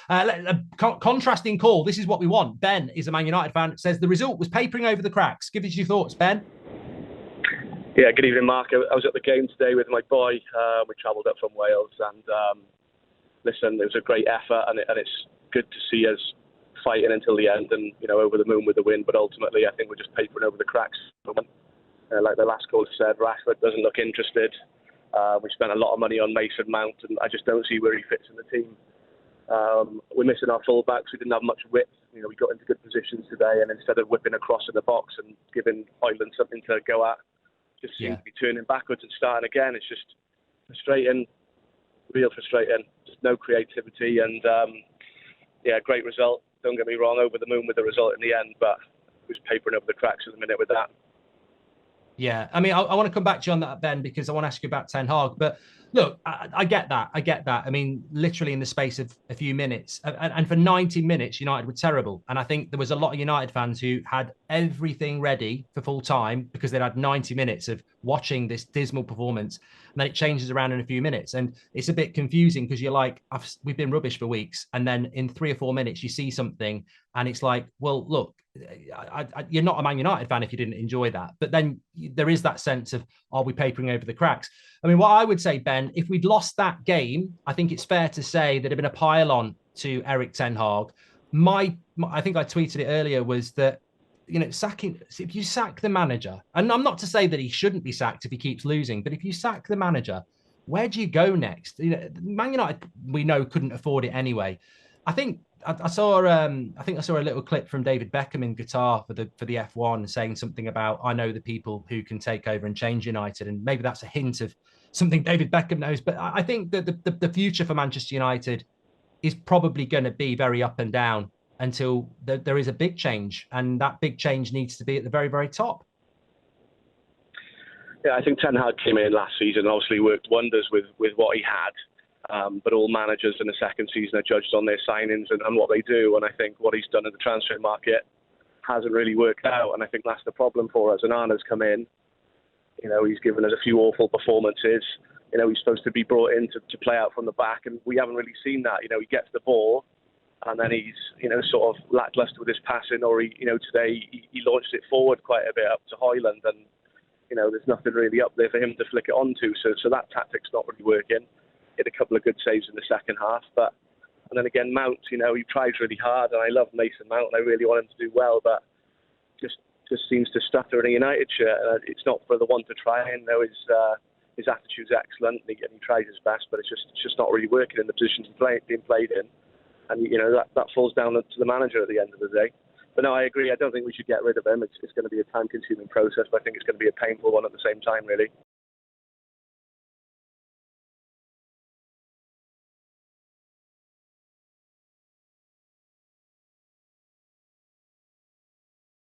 Contrasting call. This is what we want. Ben is a Man United fan. Says the result was papering over the cracks. Give us your thoughts, Ben. Yeah, good evening, Mark. I was at the game today with my boy. We travelled up from Wales, and listen, it was a great effort, and it's good to see us fighting until the end, and over the moon with the win. But ultimately, I think we're just papering over the cracks. Like the last caller said, Rashford doesn't look interested. We spent a lot of money on Mason Mount, and I just don't see where he fits in the team. We're missing our fullbacks. We didn't have much width. We got into good positions today, and instead of whipping across in the box and giving Hoyland something to go at, just seems to be turning backwards and starting again. It's just frustrating, real frustrating. Just no creativity, and great result. Don't get me wrong, over the moon with the result in the end, but it was papering over the cracks at the minute with that. Yeah, I mean, I want to come back to you on that, Ben, because I want to ask you about Ten Hag. But look, I get that. I mean, literally in the space of a few minutes, and for 90 minutes, United were terrible. And I think there was a lot of United fans who had everything ready for full time because they'd had 90 minutes of watching this dismal performance. And then it changes around in a few minutes. And it's a bit confusing because you're like, we've been rubbish for weeks. And then in 3 or 4 minutes, you see something and it's like, well, look, you're not a Man United fan if you didn't enjoy that. But then there is that sense of, are we papering over the cracks? I mean, what I would say, Ben, if we'd lost that game, I think it's fair to say there'd have been a pile-on to Erik Ten Hag. I think I tweeted it earlier, was that, if you sack the manager, and I'm not to say that he shouldn't be sacked if he keeps losing, but if you sack the manager, where do you go next? Man United, we know, couldn't afford it anyway. I think I saw a little clip from David Beckham in Qatar for the F1 saying something about, I know the people who can take over and change United, and maybe that's a hint of something David Beckham knows. But I think that the future for Manchester United is probably going to be very up and down until there is a big change, and that big change needs to be at the very, very top. Yeah, I think Ten Hag came in last season and obviously worked wonders with what he had. But all managers in the second season are judged on their signings and what they do. And I think what he's done in the transfer market hasn't really worked out. And I think that's the problem for us. And Arna's come in. He's given us a few awful performances. He's supposed to be brought in to play out from the back, and we haven't really seen that. He gets the ball, and then he's, sort of lacklustre with his passing. Or today he launched it forward quite a bit up to Hoyland, and there's nothing really up there for him to flick it onto. So that tactic's not really working. Hit a couple of good saves in the second half, and then again Mount, he tries really hard, and I love Mason Mount, and I really want him to do well, but just seems to stutter in a United shirt. It's not for the one to try. His attitude's excellent, and he tries his best, but it's just not really working in the positions being played in, and that falls down to the manager at the end of the day. But no, I agree. I don't think we should get rid of him. It's going to be a time-consuming process, but I think it's going to be a painful one at the same time, really.